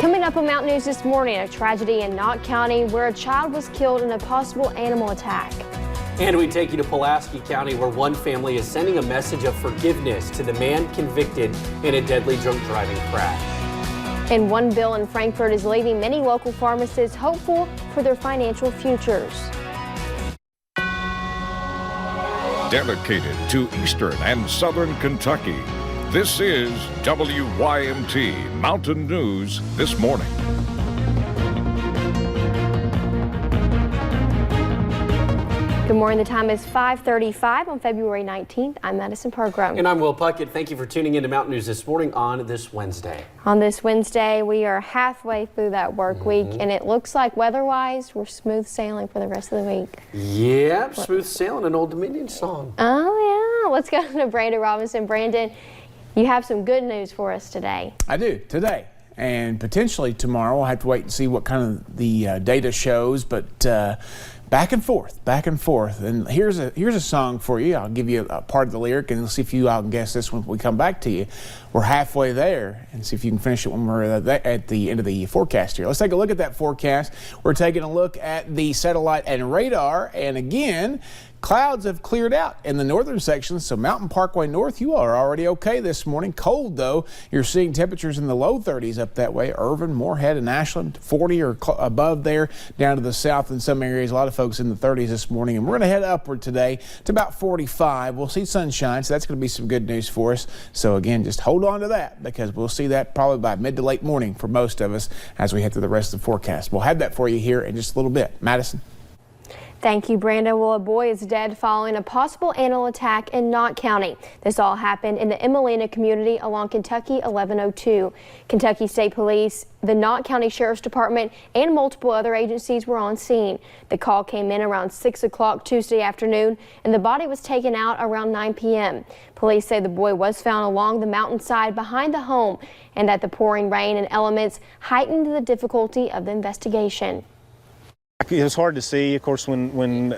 Coming up on Mountain News this morning, a tragedy in Knott County where a child was killed in a possible animal attack. And we take you to Pulaski County, where one family is sending a message of forgiveness to the man convicted in a deadly drunk driving crash. And one bill in Frankfort is leaving many local pharmacists hopeful for their financial futures. Dedicated to Eastern and Southern Kentucky, this is WYMT Mountain News This Morning. Good morning. The time is 5:35 on February 19th. I'm Madison Pergram. And I'm Will Puckett. Thank you for tuning in to Mountain News This Morning on this Wednesday. On this Wednesday, we are halfway through that work week, and it looks like weather-wise, we're smooth sailing for the rest of the week. Yeah, smooth sailing, an Old Dominion song. Oh, yeah. Let's go to Brandon Robinson. Brandon, you have some good news for us today. I do, today. And potentially tomorrow. We'll have to wait and see what kind of the data shows, but back and forth. And here's a song for you. I'll give you a part of the lyric and see if you all can guess this when we come back to you. We're halfway there, and see if you can finish it when we're at the end of the forecast here. Let's take a look at that forecast. We're taking a look at the satellite and radar, and again, clouds have cleared out in the northern section, so Mountain Parkway North, you are already okay this morning. Cold, though. You're seeing temperatures in the low 30s up that way. Irvin, Moorhead, and Ashland, 40 or above there. Down to the south in some areas, a lot of folks in the 30s this morning. And we're going to head upward today to about 45. We'll see sunshine, so that's going to be some good news for us. So, again, just hold on to that, because we'll see that probably by mid to late morning for most of us as we head through the rest of the forecast. We'll have that for you here in just a little bit. Madison? Thank you, Brandon. Well, a boy is dead following a possible animal attack in Knott County. This all happened in the Emelina community along Kentucky 1102. Kentucky State Police, the Knott County Sheriff's Department, and multiple other agencies were on scene. The call came in around 6 o'clock Tuesday afternoon, and the body was taken out around 9 p.m. Police say the boy was found along the mountainside behind the home, and that the pouring rain and elements heightened the difficulty of the investigation. It was hard to see, of course, when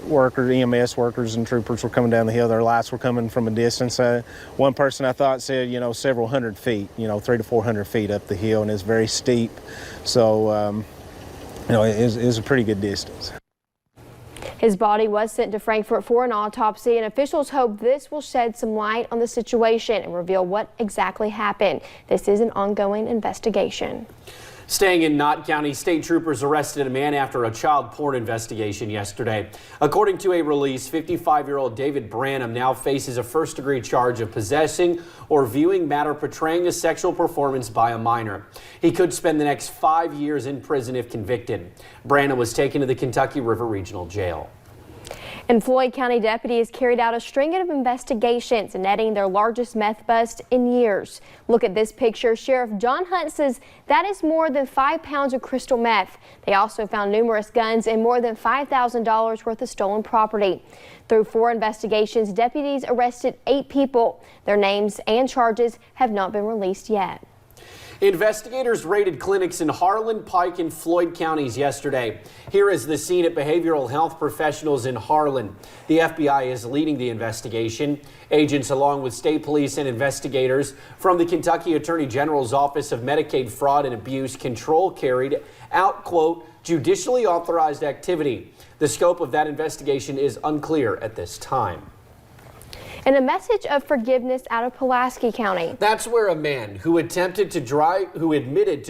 workers, EMS workers and troopers were coming down the hill. Their lights were coming from a distance. One person I thought said, several hundred feet, 300 to 400 feet up the hill, and it's very steep. So, it is a pretty good distance. His body was sent to Frankfort for an autopsy, and officials hope this will shed some light on the situation and reveal what exactly happened. This is an ongoing investigation. Staying in Knott County, state troopers arrested a man after a child porn investigation yesterday. According to a release, 55-year-old David Branham now faces a first-degree charge of possessing or viewing matter portraying a sexual performance by a minor. He could spend the next 5 years in prison if convicted. Branham was taken to the Kentucky River Regional Jail. And Floyd County deputies carried out a string of investigations, netting their largest meth bust in years. Look at this picture. Sheriff John Hunt says that is more than 5 pounds of crystal meth. They also found numerous guns and more than $5,000 worth of stolen property. Through 4 investigations, deputies arrested 8 people. Their names and charges have not been released yet. Investigators raided clinics in Harlan, Pike, and Floyd counties yesterday. Here is the scene at behavioral health professionals in Harlan. The FBI is leading the investigation. Agents, along with state police and investigators from the Kentucky Attorney General's Office of Medicaid Fraud and Abuse Control, carried out, quote, judicially authorized activity. The scope of that investigation is unclear at this time. And a message of forgiveness out of Pulaski County. That's where a man who admitted to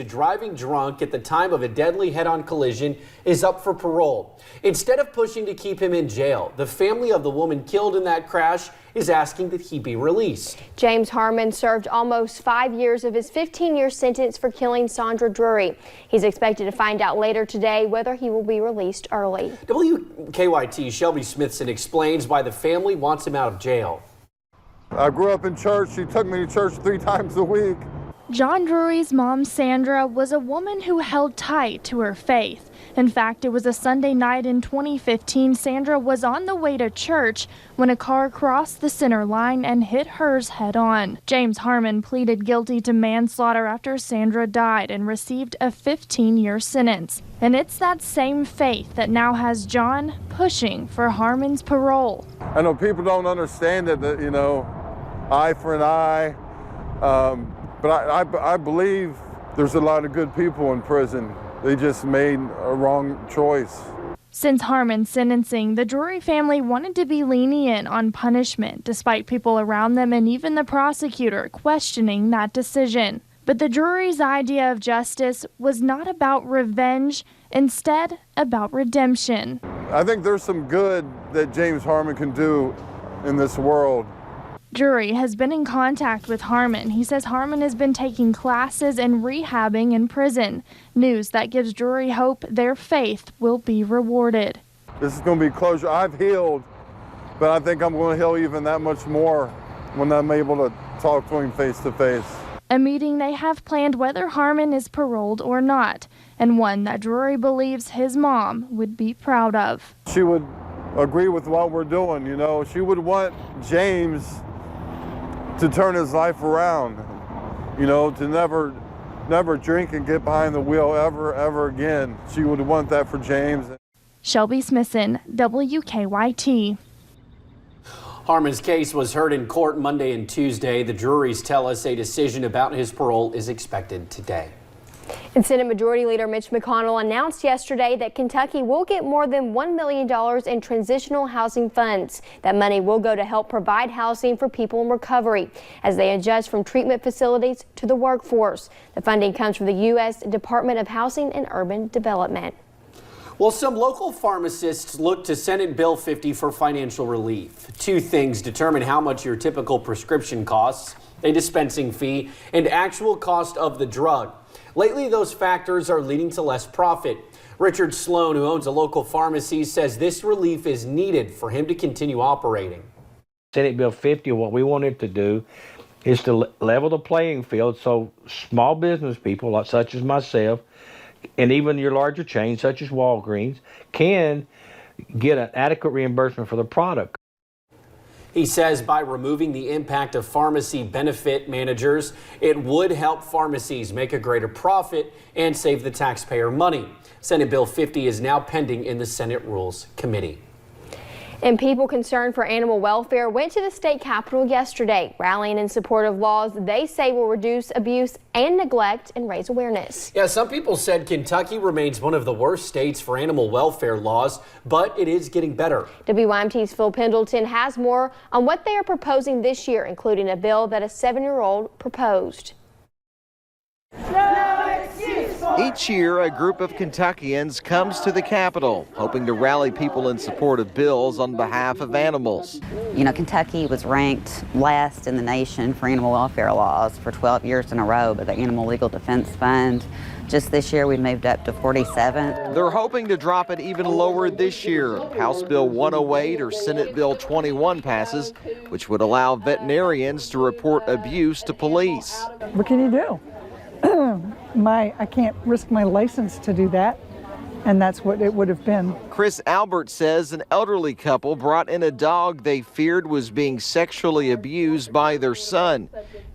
driving drunk at the time of a deadly head-on collision is up for parole. Instead of pushing to keep him in jail, the family of the woman killed in that crash is asking that he be released. James Harmon served almost 5 years of his 15-year sentence for killing Sandra Drury. He's expected to find out later today whether he will be released early. WKYT Shelby Smithson explains why the family wants him out of jail. I grew up in church. She took me to church 3 times a week. John Drury's mom, Sandra, was a woman who held tight to her faith. In fact, it was a Sunday night in 2015. Sandra was on the way to church when a car crossed the center line and hit hers head on. James Harmon pleaded guilty to manslaughter after Sandra died and received a 15-year sentence. And it's that same faith that now has John pushing for Harmon's parole. I know people don't understand that, eye for an eye. But I believe there's a lot of good people in prison. They just made a wrong choice. Since Harmon's sentencing, the Drury family wanted to be lenient on punishment, despite people around them and even the prosecutor questioning that decision. But the Drury's idea of justice was not about revenge, instead about redemption. I think there's some good that James Harmon can do in this world. Drury has been in contact with Harmon. He says Harmon has been taking classes and rehabbing in prison. News that gives Drury hope their faith will be rewarded. This is going to be closure. I've healed, but I think I'm going to heal even that much more when I'm able to talk to him face to face. A meeting they have planned whether Harmon is paroled or not, and one that Drury believes his mom would be proud of. She would agree with what we're doing, you know. She would want James to turn his life around, you know, to never drink and get behind the wheel ever again. She would want that for James. Shelby Smithson, WKYT. Harmon's case was heard in court Monday and Tuesday. The juries tell us a decision about his parole is expected today. And Senate Majority Leader Mitch McConnell announced yesterday that Kentucky will get more than $1 million in transitional housing funds. That money will go to help provide housing for people in recovery as they adjust from treatment facilities to the workforce. The funding comes from the U.S. Department of Housing and Urban Development. Well, some local pharmacists look to Senate Bill 50 for financial relief. Two things determine how much your typical prescription costs: a dispensing fee and actual cost of the drug. Lately, those factors are leading to less profit. Richard Sloan, who owns a local pharmacy, says this relief is needed for him to continue operating. Senate Bill 50, what we wanted to do is to level the playing field so small business people, such as myself, and even your larger chains, such as Walgreens, can get an adequate reimbursement for the product. He says by removing the impact of pharmacy benefit managers, it would help pharmacies make a greater profit and save the taxpayer money. Senate Bill 50 is now pending in the Senate Rules Committee. And people concerned for animal welfare went to the state capitol yesterday, rallying in support of laws they say will reduce abuse and neglect and raise awareness. Yeah, some people said Kentucky remains one of the worst states for animal welfare laws, but it is getting better. WYMT's Phil Pendleton has more on what they are proposing this year, including a bill that a 7-year-old proposed. Each year, a group of Kentuckians comes to the Capitol, hoping to rally people in support of bills on behalf of animals. You know, Kentucky was ranked last in the nation for animal welfare laws for 12 years in a row by the Animal Legal Defense Fund. Just this year, we moved up to 47th. They're hoping to drop it even lower this year. House Bill 108 or Senate Bill 21 passes, which would allow veterinarians to report abuse to police. What can you do? I can't risk my license to do that, and that's what it would have been. Chris Albert says an elderly couple brought in a dog they feared was being sexually abused by their son.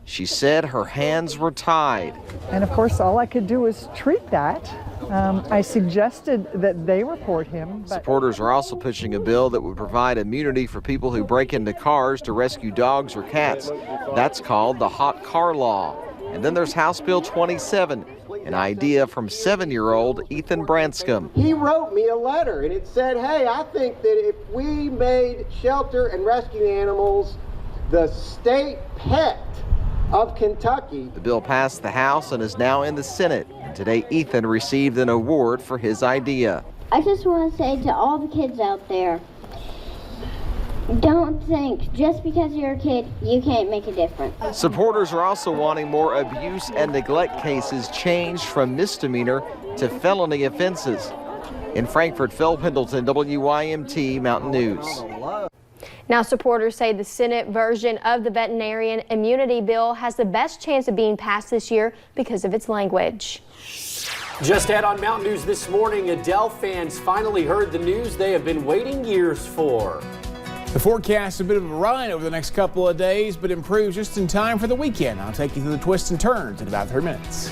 She said her hands were tied. And of course, all I could do was treat that. I suggested that they report him. Supporters are also pushing a bill that would provide immunity for people who break into cars to rescue dogs or cats. That's called the Hot Car Law. And then there's House Bill 27, an idea from 7-year-old Ethan Branscombe. He wrote me a letter and it said, hey, I think that if we made shelter and rescue animals the state pet of Kentucky. The bill passed the House and is now in the Senate. And today, Ethan received an award for his idea. I just want to say to all the kids out there, don't think just because you're a kid, you can't make a difference. Supporters are also wanting more abuse and neglect cases changed from misdemeanor to felony offenses. In Frankfort, Phil Pendleton, WYMT Mountain News. Now, supporters say the Senate version of the veterinarian immunity bill has the best chance of being passed this year because of its language. Just ahead on Mountain News this morning, Adele fans finally heard the news they have been waiting years for. The forecast is a bit of a run over the next couple of days, but improves just in time for the weekend. I'll take you through the twists and turns in about 3 minutes.